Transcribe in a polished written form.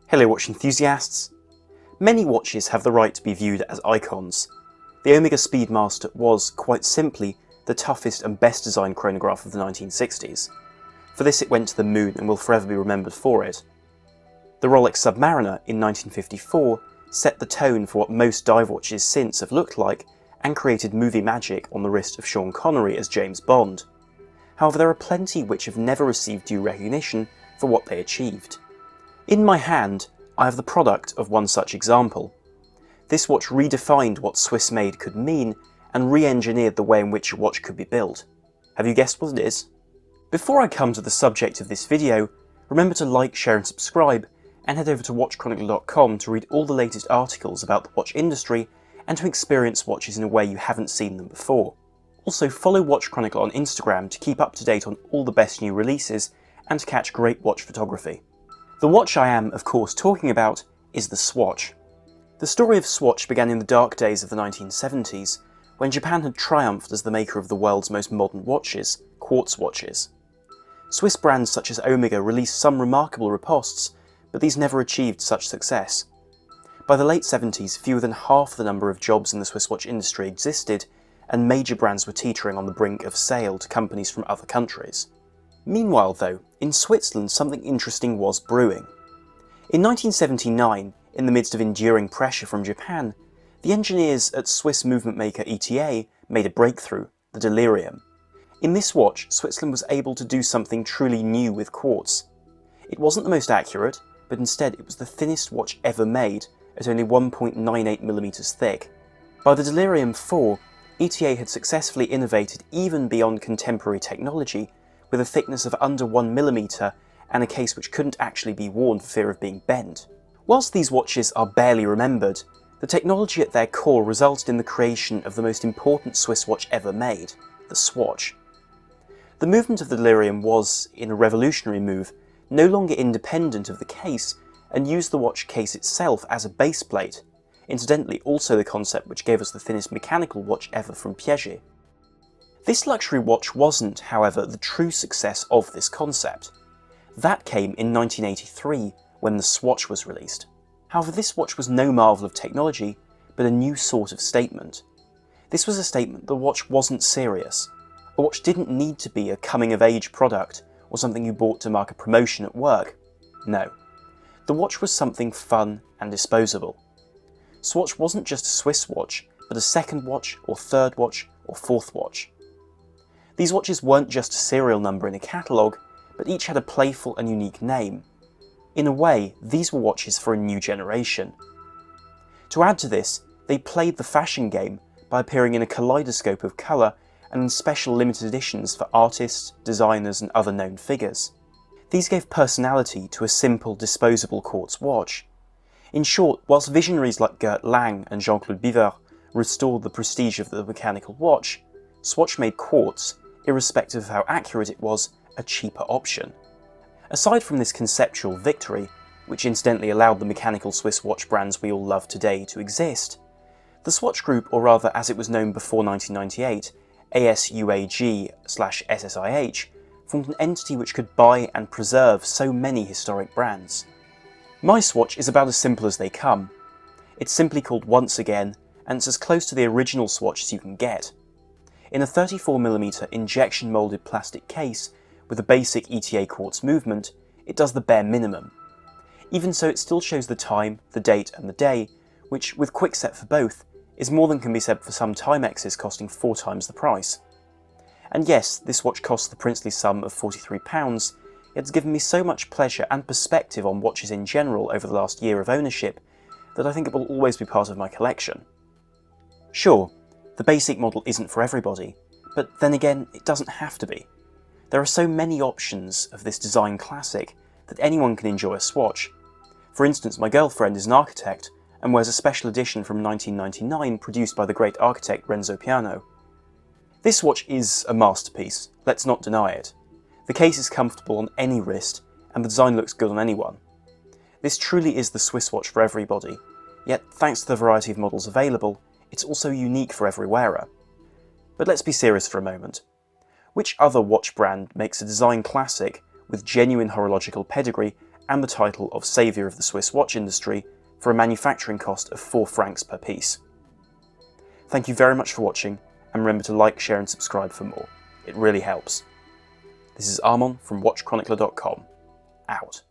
Hello watch enthusiasts! Many watches have the right to be viewed as icons. The Omega Speedmaster was, quite simply, the toughest and best designed chronograph of the 1960s. For this it went to the moon and will forever be remembered for it. The Rolex Submariner in 1954 set the tone for what most dive watches since have looked like and created movie magic on the wrist of Sean Connery as James Bond. However, there are plenty which have never received due recognition for what they achieved. In my hand, I have the product of one such example. This watch redefined what Swiss-made could mean and re-engineered the way in which a watch could be built. Have you guessed what it is? Before I come to the subject of this video, remember to like, share and subscribe, and head over to watchchronicler.com to read all the latest articles about the watch industry and to experience watches in a way you haven't seen them before. Also follow Watch Chronicler on Instagram to keep up to date on all the best new releases and to catch great watch photography. The watch I am, of course, talking about is the Swatch. The story of Swatch began in the dark days of the 1970s, when Japan had triumphed as the maker of the world's most modern watches, quartz watches. Swiss brands such as Omega released some remarkable ripostes, but these never achieved such success. By the late 70s, fewer than half the number of jobs in the Swiss watch industry existed, and major brands were teetering on the brink of sale to companies from other countries. Meanwhile though, in Switzerland something interesting was brewing. In 1979, in the midst of enduring pressure from Japan, the engineers at Swiss movement maker ETA made a breakthrough, the Delirium. In this watch, Switzerland was able to do something truly new with quartz. It wasn't the most accurate, but instead it was the thinnest watch ever made, at only 1.98mm thick. By the Delirium 4, ETA had successfully innovated even beyond contemporary technology, with a thickness of under 1mm and a case which couldn't actually be worn for fear of being bent. Whilst these watches are barely remembered, the technology at their core resulted in the creation of the most important Swiss watch ever made, the Swatch. The movement of the Delirium was, in a revolutionary move, no longer independent of the case and used the watch case itself as a base plate, incidentally also the concept which gave us the thinnest mechanical watch ever from Piaget. This luxury watch wasn't, however, the true success of this concept. That came in 1983, when the Swatch was released. However, this watch was no marvel of technology, but a new sort of statement. This was a statement the watch wasn't serious. A watch didn't need to be a coming-of-age product or something you bought to mark a promotion at work. No. The watch was something fun and disposable. Swatch wasn't just a Swiss watch, but a second watch, or third watch, or fourth watch. These watches weren't just a serial number in a catalogue, but each had a playful and unique name. In a way, these were watches for a new generation. To add to this, they played the fashion game by appearing in a kaleidoscope of colour and in special limited editions for artists, designers and other known figures. These gave personality to a simple, disposable quartz watch. In short, whilst visionaries like Gert Lang and Jean-Claude Biver restored the prestige of the mechanical watch, Swatch made quartz, irrespective of how accurate it was, a cheaper option. Aside from this conceptual victory, which incidentally allowed the mechanical Swiss watch brands we all love today to exist, the Swatch Group, or rather as it was known before 1998, ASUAG/SSIH, formed an entity which could buy and preserve so many historic brands. My Swatch is about as simple as they come. It's simply called Once Again, and it's as close to the original Swatch as you can get. In a 34mm injection moulded plastic case with a basic ETA quartz movement, it does the bare minimum. Even so, it still shows the time, the date and the day, which, with quickset for both, is more than can be said for some Timexes costing 4 times the price. And yes, this watch costs the princely sum of £43, yet it's given me so much pleasure and perspective on watches in general over the last year of ownership that I think it will always be part of my collection. Sure, the basic model isn't for everybody, but then again, it doesn't have to be. There are so many options of this design classic that anyone can enjoy a Swatch. For instance, my girlfriend is an architect and wears a special edition from 1999 produced by the great architect Renzo Piano. This watch is a masterpiece, let's not deny it. The case is comfortable on any wrist and the design looks good on anyone. This truly is the Swiss watch for everybody, yet thanks to the variety of models available, it's also unique for every wearer. But let's be serious for a moment. Which other watch brand makes a design classic with genuine horological pedigree and the title of Saviour of the Swiss watch industry for a manufacturing cost of 4 francs per piece. Thank you very much for watching, and remember to like, share and subscribe for more. It really helps. This is Armon from watchchronicler.com. Out.